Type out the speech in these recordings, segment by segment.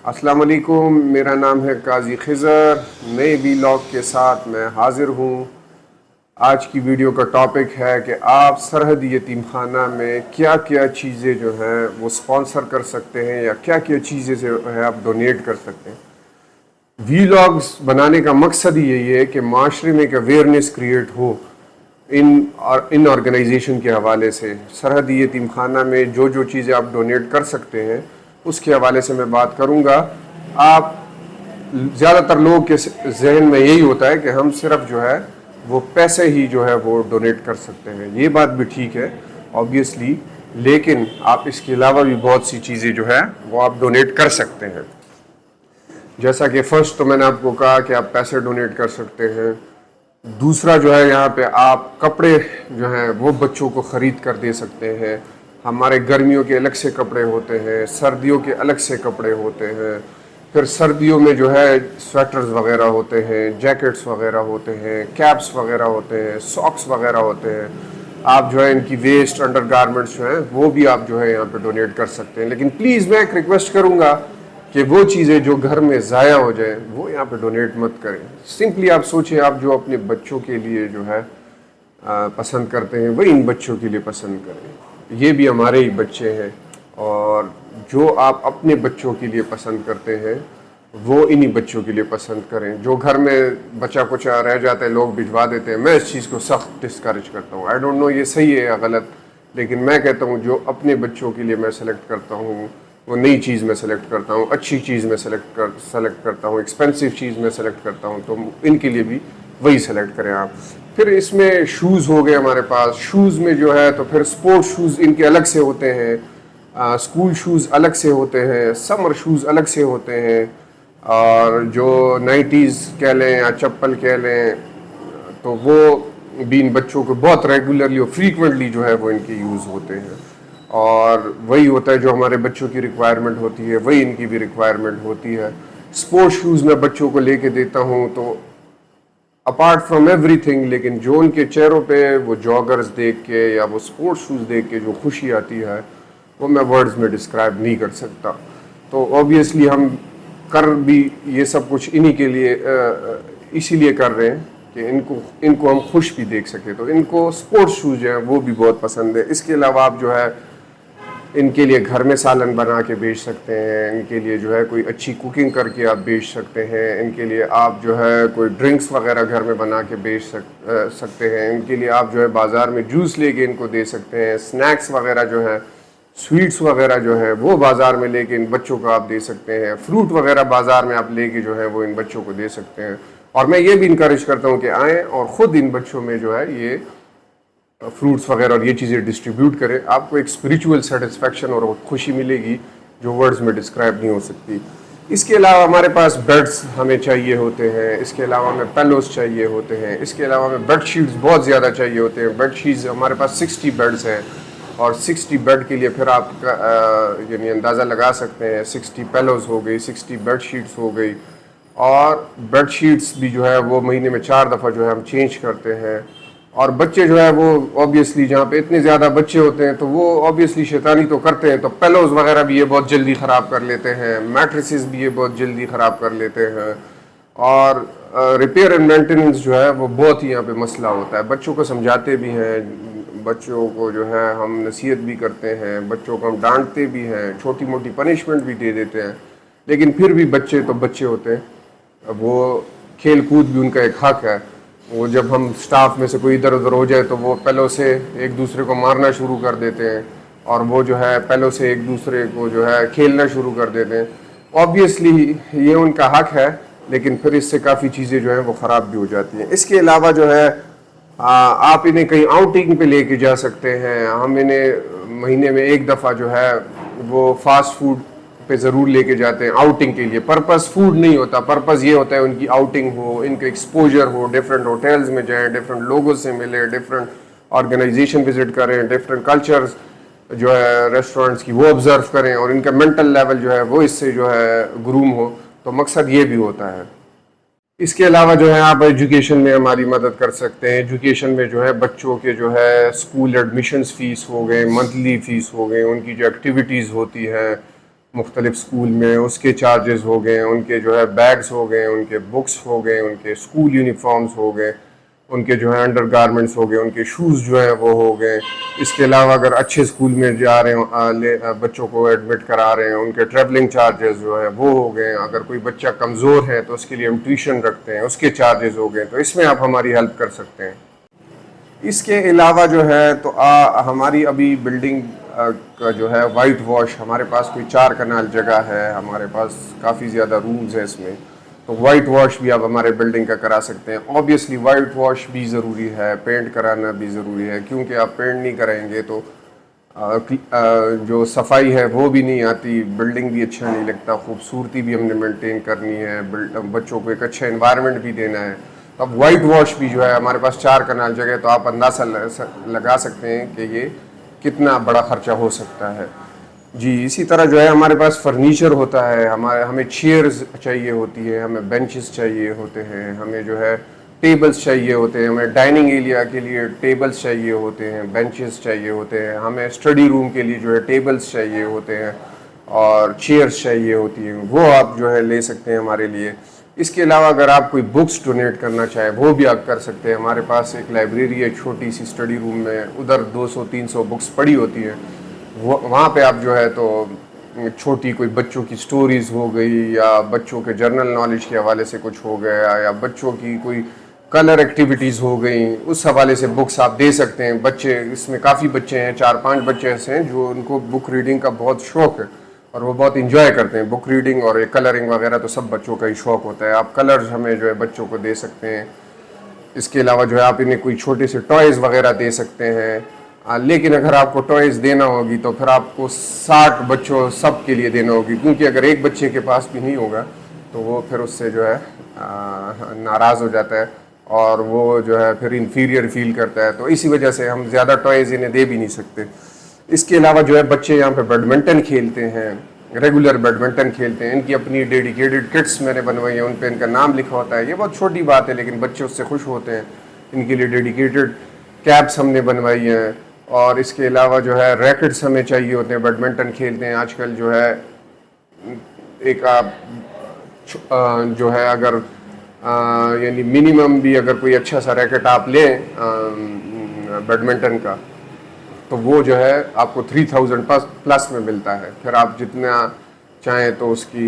السلام علیکم، میرا نام ہے قاضی خضر، نئے ویلاگ کے ساتھ میں حاضر ہوں۔ آج کی ویڈیو کا ٹاپک ہے کہ آپ سرحدی یتیم خانہ میں کیا کیا چیزیں جو ہیں وہ سپانسر کر سکتے ہیں یا کیا کیا چیزیں جو ہے آپ ڈونیٹ کر سکتے ہیں۔ ویلاگز بنانے کا مقصد ہی یہی ہے کہ معاشرے میں ایک اویئرنیس کریٹ ہو ان آرگنائزیشن کے حوالے سے۔ سرحدی یتیم خانہ میں جو چیزیں آپ ڈونیٹ کر سکتے ہیں اس کے حوالے سے میں بات کروں گا۔ آپ زیادہ تر لوگوں کے ذہن میں یہی ہوتا ہے کہ ہم صرف جو ہے وہ پیسے ہی جو ہے وہ ڈونیٹ کر سکتے ہیں۔ یہ بات بھی ٹھیک ہے آبویسلی، لیکن آپ اس کے علاوہ بھی بہت سی چیزیں جو ہے وہ آپ ڈونیٹ کر سکتے ہیں۔ جیسا کہ فرسٹ تو میں نے آپ کو کہا کہ آپ پیسے ڈونیٹ کر سکتے ہیں۔ دوسرا جو ہے یہاں پہ آپ کپڑے جو ہیں وہ بچوں کو خرید کر دے سکتے ہیں۔ ہمارے گرمیوں کے الگ سے کپڑے ہوتے ہیں، سردیوں کے الگ سے کپڑے ہوتے ہیں۔ پھر سردیوں میں جو ہے سویٹرز وغیرہ ہوتے ہیں، جیکٹس وغیرہ ہوتے ہیں، کیپس وغیرہ ہوتے ہیں، ساکس وغیرہ ہوتے ہیں۔ آپ جو ہے ان کی ویسٹ انڈر گارمنٹس جو ہیں وہ بھی آپ جو ہے یہاں پہ ڈونیٹ کر سکتے ہیں۔ لیکن پلیز میں ایک ریکویسٹ کروں گا کہ وہ چیزیں جو گھر میں ضائع ہو جائیں وہ یہاں پہ ڈونیٹ مت کریں۔ سمپلی آپ سوچیں، آپ جو اپنے بچوں کے لیے جو ہے پسند کرتے ہیں وہی ان بچوں کے لیے پسند کریں۔ یہ بھی ہمارے ہی بچے ہیں، اور جو آپ اپنے بچوں کے لیے پسند کرتے ہیں وہ انہی بچوں کے لیے پسند کریں۔ جو گھر میں بچہ کچھ رہ جاتا ہے لوگ بھجوا دیتے ہیں، میں اس چیز کو سخت ڈسکریج کرتا ہوں۔ آئی ڈونٹ نو یہ صحیح ہے یا غلط، لیکن میں کہتا ہوں جو اپنے بچوں کے لیے میں سلیکٹ کرتا ہوں وہ نئی چیز میں سلیکٹ کرتا ہوں، اچھی چیز میں سلیکٹ کرتا ہوں، ایکسپینسو چیز میں سلیکٹ کرتا ہوں، تو ان کے لیے بھی وہی سلیکٹ کریں آپ۔ پھر اس میں شوز ہو گئے ہمارے پاس۔ شوز میں جو ہے تو پھر سپورٹ شوز ان کے الگ سے ہوتے ہیں، اسکول شوز الگ سے ہوتے ہیں، سمر شوز الگ سے ہوتے ہیں، اور جو نائٹیز کہہ لیں یا چپل کہہ لیں تو وہ بھی ان بچوں کو بہت ریگولرلی اور فریکوینٹلی جو ہے وہ ان کے یوز ہوتے ہیں، اور وہی ہوتا ہے جو ہمارے بچوں کی ریکوائرمنٹ ہوتی ہے وہی ان کی بھی ریکوائرمنٹ ہوتی ہے۔ سپورٹ شوز میں بچوں کو لے کے دیتا ہوں تو اپارٹ فرام ایوری تھنگ، لیکن جو ان کے چہروں پہ وہ جاگرز دیکھ کے یا وہ سپورٹ شوز دیکھ کے جو خوشی آتی ہے وہ میں ورڈز میں ڈسکرائب نہیں کر سکتا۔ تو اوبیسلی ہم کر بھی یہ سب کچھ انہی کے لیے اسی لیے کر رہے ہیں کہ ان کو ہم خوش بھی دیکھ سکیں۔ تو ان کو سپورٹ شوز جو ہیں وہ بھی بہت پسند ہے۔ اس کے علاوہ آپ جو ہے ان کے لیے گھر میں سالن بنا کے بیچ سکتے ہیں، ان کے لیے جو ہے کوئی اچھی کوکنگ کر کے آپ بیچ سکتے ہیں، ان کے لیے آپ جو ہے کوئی ڈرنکس وغیرہ گھر میں بنا کے بیچ سکتے ہیں، ان کے لیے آپ جو ہے بازار میں جوس لے کے ان کو دے سکتے ہیں، سنیکس وغیرہ جو ہے، سویٹس وغیرہ جو ہے وہ بازار میں لے کے ان بچوں کو آپ دے سکتے ہیں، فروٹ وغیرہ بازار میں آپ لے کے جو ہے وہ ان بچوں کو دے سکتے ہیں۔ اور میں یہ بھی انکریج کرتا ہوں کہ آئیں اور خود ان بچوں میں جو ہے یہ فروٹس وغیرہ اور یہ چیزیں ڈسٹریبیوٹ کریں۔ آپ کو ایک اسپریچول سیٹسفیکشن اور خوشی ملے گی جو ورڈز میں ڈسکرائب نہیں ہو سکتی۔ اس کے علاوہ ہمارے پاس بیڈس ہمیں چاہیے ہوتے ہیں، اس کے علاوہ ہمیں پیلوز چاہیے ہوتے ہیں، اس کے علاوہ ہمیں بیڈ شیٹس بہت زیادہ چاہیے ہوتے ہیں۔ بیڈ شیٹس ہمارے پاس 60 بیڈس ہیں، اور 60 بیڈ کے لیے پھر آپ یعنی اندازہ لگا سکتے ہیں 60 پیلوز ہو گئی، 60 بیڈ شیٹس ہو گئی، اور بیڈ شیٹس بھی جو ہے وہ مہینے میں 4 دفعہ جو ہے ہم چینج کرتے ہیں۔ اور بچے جو ہے وہ اوبیسلی جہاں پہ اتنے زیادہ بچے ہوتے ہیں تو وہ اوبیسلی شیطانی تو کرتے ہیں، تو پیلوز وغیرہ بھی یہ بہت جلدی خراب کر لیتے ہیں، میٹریسز بھی یہ بہت جلدی خراب کر لیتے ہیں، اور ریپیئر اینڈ مینٹیننس جو ہے وہ بہت ہی یہاں پہ مسئلہ ہوتا ہے۔ بچوں کو سمجھاتے بھی ہیں، بچوں کو جو ہے ہم نصیحت بھی کرتے ہیں، بچوں کو ہم ڈانٹتے بھی ہیں، چھوٹی موٹی پنشمنٹ بھی دے دیتے ہیں، لیکن پھر بھی بچے تو بچے ہوتے ہیں۔ وہ کھیل کود بھی ان کا ایک حق ہے۔ وہ جب ہم سٹاف میں سے کوئی ادھر ادھر ہو جائے تو وہ پہلوں سے ایک دوسرے کو مارنا شروع کر دیتے ہیں، اور وہ جو ہے پہلوں سے ایک دوسرے کو جو ہے کھیلنا شروع کر دیتے ہیں۔ اوبیسلی یہ ان کا حق ہے، لیکن پھر اس سے کافی چیزیں جو ہیں وہ خراب بھی ہو جاتی ہیں۔ اس کے علاوہ جو ہے آپ انہیں کہیں آؤٹنگ پہ لے کے جا سکتے ہیں۔ ہم انہیں مہینے میں ایک دفعہ جو ہے وہ فاسٹ فوڈ پہ ضرور لے کے جاتے ہیں آؤٹنگ کے لیے۔ پرپز فوڈ نہیں ہوتا، پرپز یہ ہوتا ہے ان کی آؤٹنگ ہو، ان کا ایکسپوجر ہو، ڈفرینٹ ہوٹلز میں جائیں، ڈفرینٹ لوگوں سے ملیں، ڈفرینٹ آرگنائزیشن وزٹ کریں، ڈفرینٹ کلچرز جو ہے ریسٹورنٹس کی وہ آبزرو کریں، اور ان کا مینٹل لیول جو ہے وہ اس سے جو ہے گروم ہو۔ تو مقصد یہ بھی ہوتا ہے۔ اس کے علاوہ جو ہے آپ ایجوکیشن میں ہماری مدد کر سکتے ہیں۔ ایجوکیشن میں جو ہے بچوں کے جو ہے اسکول ایڈمیشنز فیس ہو گئے، منتھلی فیس ہو گئے، ان کی جو ایکٹیویٹیز ہوتی ہیں، مختلف اسکول میں، اس کے چارجز ہو گئے، ان کے جو ہے بیگز ہو گئے، ان کے بکس ہو گئے، ان کے اسکول یونیفارمز ہو گئے، ان کے جو ہے انڈر گارمنٹس ہو گئے، ان کے شوز جو ہیں وہ ہو گئے۔ اس کے علاوہ اگر اچھے اسکول میں جا رہے ہیں، بچوں کو ایڈمٹ کرا رہے ہیں، ان کے ٹریولنگ چارجز جو ہے وہ ہو گئے۔ اگر کوئی بچہ کمزور ہے تو اس کے لیے ہم ٹیوشن رکھتے ہیں، اس کے چارجز ہو گئے۔ تو اس میں آپ ہماری ہیلپ کر سکتے ہیں۔ اس کے علاوہ جو ہے تو ہماری ابھی بلڈنگ کا جو ہے وائٹ واش، ہمارے پاس کوئی 4 کنال جگہ ہے، ہمارے پاس کافی زیادہ رومز ہیں اس میں، تو وائٹ واش بھی آپ ہمارے بلڈنگ کا کرا سکتے ہیں۔ اوبیسلی وائٹ واش بھی ضروری ہے، پینٹ کرانا بھی ضروری ہے، کیونکہ آپ پینٹ نہیں کریں گے تو جو صفائی ہے وہ بھی نہیں آتی، بلڈنگ بھی اچھا نہیں لگتا، خوبصورتی بھی ہم نے مینٹین کرنی ہے، بچوں کو ایک اچھا انوائرمنٹ بھی دینا ہے۔ اب وائٹ واش بھی جو ہے ہمارے پاس 4 کنال جگہ ہے، تو آپ اندازہ لگا سکتے ہیں کہ یہ کتنا بڑا خرچہ ہو سکتا ہے۔ جی اسی طرح جو ہے ہمارے پاس فرنیچر ہوتا ہے، ہمیں چیئرز چاہیے ہوتی ہے، ہمیں بینچز چاہیے ہوتے ہیں، ہمیں جو ہے ٹیبلز چاہیے ہوتے ہیں، ہمیں ڈائننگ ایریا کے لیے ٹیبلز چاہیے ہوتے ہیں، بینچز چاہیے ہوتے ہیں، ہمیں اسٹڈی روم کے لیے جو ہے ٹیبلز چاہیے ہوتے ہیں اور چیئرز چاہیے ہوتی ہیں، وہ آپ جو ہے لے سکتے ہیں ہمارے لیے۔ اس کے علاوہ اگر آپ کوئی بکس ڈونیٹ کرنا چاہیں وہ بھی آپ کر سکتے ہیں۔ ہمارے پاس ایک لائبریری ہے چھوٹی سی اسٹڈی روم میں، ادھر 200-300 بکس پڑی ہوتی ہیں، وہاں پہ آپ جو ہے تو چھوٹی کوئی بچوں کی سٹوریز ہو گئی یا بچوں کے جرنل نالج کے حوالے سے کچھ ہو گیا یا بچوں کی کوئی کلر ایکٹیویٹیز ہو گئیں، اس حوالے سے بکس آپ دے سکتے ہیں۔ بچے اس میں کافی بچے ہیں، 4-5 بچے ایسے ہیں جو ان کو بک ریڈنگ کا بہت شوق ہے اور وہ بہت انجوائے کرتے ہیں بک ریڈنگ، اور کلرنگ وغیرہ تو سب بچوں کا ہی شوق ہوتا ہے۔ آپ کلرز ہمیں جو ہے بچوں کو دے سکتے ہیں۔ اس کے علاوہ جو ہے آپ انہیں کوئی چھوٹے سے ٹوائز وغیرہ دے سکتے ہیں، لیکن اگر آپ کو ٹوائز دینا ہوگی تو پھر آپ کو 60 بچوں سب کے لیے دینا ہوگی، کیونکہ اگر ایک بچے کے پاس بھی نہیں ہوگا تو وہ پھر اس سے جو ہے ناراض ہو جاتا ہے اور وہ جو ہے پھر انفیریئر فیل کرتا ہے، تو اسی وجہ سے ہم زیادہ ٹوائز انہیں دے بھی نہیں سکتے۔ اس کے علاوہ جو ہے بچے یہاں پہ بیڈمنٹن کھیلتے ہیں، ریگولر بیڈمنٹن کھیلتے ہیں، ان کی اپنی ڈیڈیکیٹڈ کٹس میں نے بنوائی ہیں، ان پہ ان کا نام لکھا ہوتا ہے۔ یہ بہت چھوٹی بات ہے لیکن بچے اس سے خوش ہوتے ہیں۔ ان کے لیے ڈیڈیکیٹڈ کیپس ہم نے بنوائی ہیں، اور اس کے علاوہ جو ہے ریکٹس ہمیں چاہیے ہوتے ہیں، بیڈمنٹن کھیلتے ہیں آج کل جو ہے ایک جو ہے اگر یعنی منیمم بھی اگر کوئی اچھا سا ریکٹ آپ لیں بیڈمنٹن کا تو وہ جو ہے آپ کو 3000 پلس میں ملتا ہے۔ پھر آپ جتنا چاہیں تو اس کی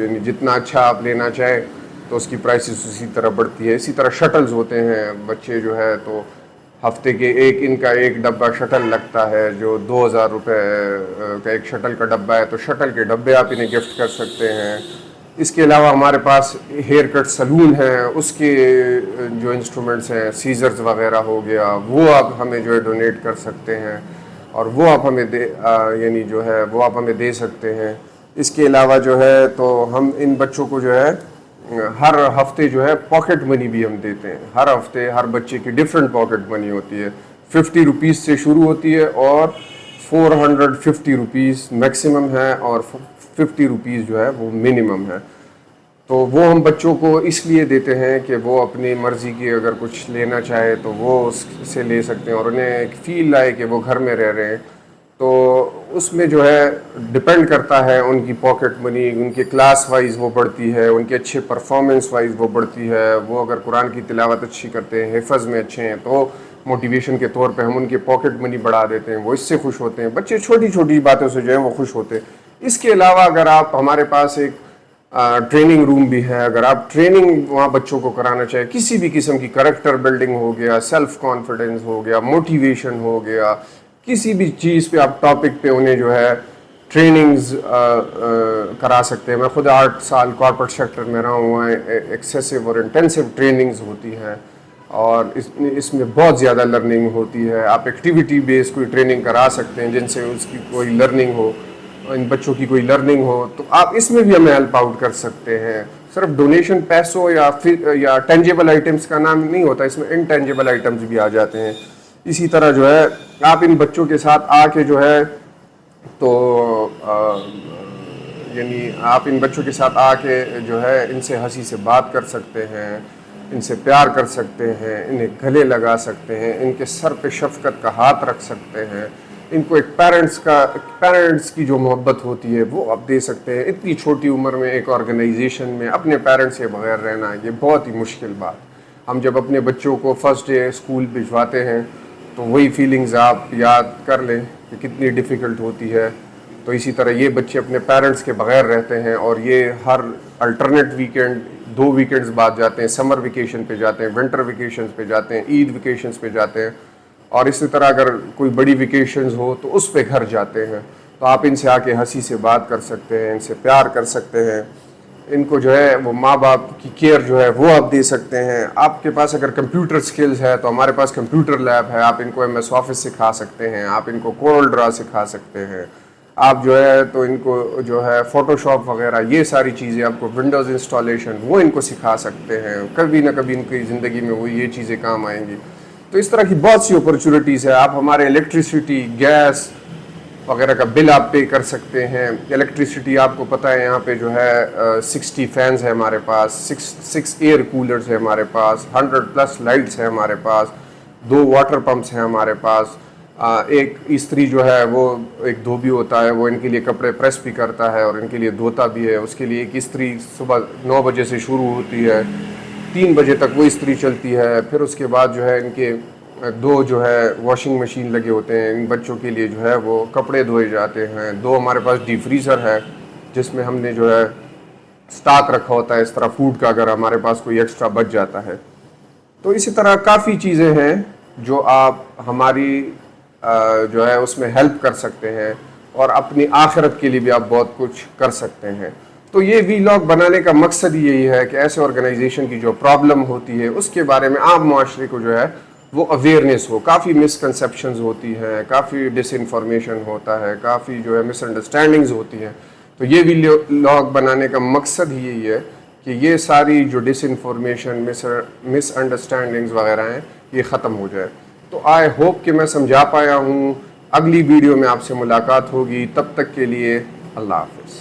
یعنی جتنا اچھا آپ لینا چاہیں تو اس کی پرائسز اسی طرح بڑھتی ہے۔ اسی طرح شٹلز ہوتے ہیں، بچے جو ہے تو ہفتے کے ان کا ایک ڈبہ شٹل لگتا ہے جو 2000 روپے کا ایک شٹل کا ڈبہ ہے، تو شٹل کے ڈبے آپ انہیں گفٹ کر سکتے ہیں۔ اس کے علاوہ ہمارے پاس ہیئر کٹ سلون ہے، اس کے جو انسٹرومنٹس ہیں، سیزرز وغیرہ ہو گیا، وہ آپ ہمیں جو ہے ڈونیٹ کر سکتے ہیں اور وہ آپ ہمیں یعنی جو ہے وہ آپ ہمیں دے سکتے ہیں۔ اس کے علاوہ جو ہے تو ہم ان بچوں کو جو ہے ہر ہفتے جو ہے پاکٹ منی بھی ہم دیتے ہیں۔ ہر ہفتے ہر بچے کی ڈفرینٹ پاکٹ منی ہوتی ہے، 50 روپیز سے شروع ہوتی ہے اور 450 روپیز میکسیمم ہے اور 50 روپیز جو ہے وہ منیمم ہے۔ تو وہ ہم بچوں کو اس لیے دیتے ہیں کہ وہ اپنی مرضی کی اگر کچھ لینا چاہے تو وہ اس سے لے سکتے ہیں اور انہیں ایک فیل آئے کہ وہ گھر میں رہ رہے ہیں۔ تو اس میں جو ہے ڈپینڈ کرتا ہے ان کی پاکٹ منی، ان کے کلاس وائز وہ بڑھتی ہے، ان کے اچھے پرفارمنس وائز وہ بڑھتی ہے۔ وہ اگر قرآن کی تلاوت اچھی کرتے ہیں، حفظ میں اچھے ہیں، تو موٹیویشن کے طور پہ ہم ان کے پاکٹ منی بڑھا دیتے ہیں، وہ اس سے خوش ہوتے ہیں۔ بچے چھوٹی چھوٹی باتوں سے جو ہیں وہ خوش ہوتے ہیں۔ اس کے علاوہ اگر آپ ہمارے پاس ایک ٹریننگ روم بھی ہے، اگر آپ ٹریننگ وہاں بچوں کو کرانا چاہیں، کسی بھی قسم کی کریکٹر بلڈنگ ہو گیا، سیلف کانفیڈنس ہو گیا، موٹیویشن ہو گیا، کسی بھی چیز پہ آپ ٹاپک پہ انہیں جو ہے ٹریننگز کرا سکتے ہیں۔ میں خود 8 سال کارپوریٹ سیکٹر میں رہا ہوا ہے، ایکسیسو اور انٹینسو ٹریننگز ہوتی ہیں اور اس میں بہت زیادہ لرننگ ہوتی ہے۔ آپ ایکٹیویٹی بیس کوئی ٹریننگ کرا سکتے ہیں جن سے اس کی کوئی لرننگ ہو، ان بچوں کی کوئی لرننگ ہو، تو آپ اس میں بھی ہمیں ہیلپ آؤٹ کر سکتے ہیں۔ صرف ڈونیشن پیسوں یا ٹینجیبل آئٹمس کا نام نہیں ہوتا، اس میں انٹینجیبل آئٹمس بھی آ جاتے ہیں۔ اسی طرح جو ہے آپ ان بچوں کے ساتھ آ کے جو ہے تو یعنی آپ ان بچوں کے ساتھ آ کے جو ہے ان سے ہنسی سے بات کر سکتے ہیں، ان سے پیار کر سکتے ہیں، انہیں گلے لگا سکتے ہیں، ان کے سر پہ شفقت کا ہاتھ رکھ سکتے ہیں۔ ان کو ایک پیرنٹس کی جو محبت ہوتی ہے وہ آپ دے سکتے ہیں. اتنی چھوٹی عمر میں ایک آرگنائزیشن میں اپنے پیرنٹس کے بغیر رہنا یہ بہت ہی مشکل بات. ہم جب اپنے بچوں کو فرسٹ ڈے اسکول بھجواتے ہیں تو وہی فیلنگز آپ یاد کر لیں کہ کتنی ڈیفیکلٹ ہوتی ہے. تو اسی طرح یہ بچے اپنے پیرنٹس کے بغیر رہتے ہیں اور یہ ہر الٹرنیٹ ویکینڈ 2 ویکینڈز بعد جاتے ہیں, سمر ویکیشن پہ جاتے ہیں, ونٹر ویکیشنز پہ جاتے ہیں, عید ویکیشنز پہ جاتے ہیں, اور اسی طرح اگر کوئی بڑی ویکیشنز ہو تو اس پہ گھر جاتے ہیں. تو آپ ان سے آ کے ہنسی سے بات کر سکتے ہیں, ان سے پیار کر سکتے ہیں, ان کو جو ہے وہ ماں باپ کی کیئر جو ہے وہ آپ دے سکتے ہیں. آپ کے پاس اگر کمپیوٹر سکلز ہے تو ہمارے پاس کمپیوٹر لیب ہے, آپ ان کو MS آفس سکھا سکتے ہیں, آپ ان کو کورل ڈرا سکھا سکتے ہیں, آپ جو ہے تو ان کو جو ہے فوٹو شاپ وغیرہ یہ ساری چیزیں, آپ کو ونڈوز انسٹالیشن وہ ان کو سکھا سکتے ہیں. کبھی نہ کبھی ان کی زندگی میں وہ یہ چیزیں کام آئیں گی. تو اس طرح کی بہت سی اپرچونیٹیز ہے. آپ ہمارے الیکٹریسٹی, گیس وغیرہ کا بل آپ پے کر سکتے ہیں. الیکٹریسٹی آپ کو پتہ ہے یہاں پہ جو ہے 60 فینز ہے ہمارے پاس, 6 ایئر کولرز ہے ہمارے پاس, 100+ لائٹس ہے ہمارے پاس, 2 واٹر پمپس ہیں ہمارے پاس, ایک استری جو ہے وہ ایک دھوبی ہوتا ہے, وہ ان کے لیے کپڑے پریس بھی کرتا ہے اور ان کے لیے دھوتا بھی ہے. اس کے لیے ایک استری صبح 9 بجے سے شروع ہوتی ہے, 3 بجے تک وہ استری چلتی ہے. پھر اس کے بعد جو ہے ان کے 2 جو ہے واشنگ مشین لگے ہوتے ہیں, ان بچوں کے لیے جو ہے وہ کپڑے دھوئے جاتے ہیں. 2 ہمارے پاس ڈی فریزر ہے جس میں ہم نے جو ہے سٹاک رکھا ہوتا ہے اس طرح فوڈ کا, اگر ہمارے پاس کوئی ایکسٹرا بچ جاتا ہے. تو اسی طرح کافی چیزیں ہیں جو آپ ہماری جو ہے اس میں ہیلپ کر سکتے ہیں, اور اپنی آخرت کے لیے بھی آپ بہت کچھ کر سکتے ہیں. تو یہ ویلاگ بنانے کا مقصد یہی ہے کہ ایسے آرگنائزیشن کی جو پرابلم ہوتی ہے اس کے بارے میں عام معاشرے کو جو ہے وہ اویئرنیس ہو. کافی مسکنسیپشنز ہوتی ہیں, کافی ڈس انفارمیشن ہوتا ہے, کافی جو ہے مس انڈرسٹینڈنگز ہوتی ہیں. تو یہ ویلاگ بنانے کا مقصد ہی یہی ہے کہ یہ ساری جو ڈس انفارمیشن, مس انڈرسٹینڈنگز وغیرہ ہیں یہ ختم ہو جائے. تو آئی ہوپ کہ میں سمجھا پایا ہوں. اگلی ویڈیو میں آپ سے ملاقات ہوگی, تب تک کے لیے اللہ حافظ.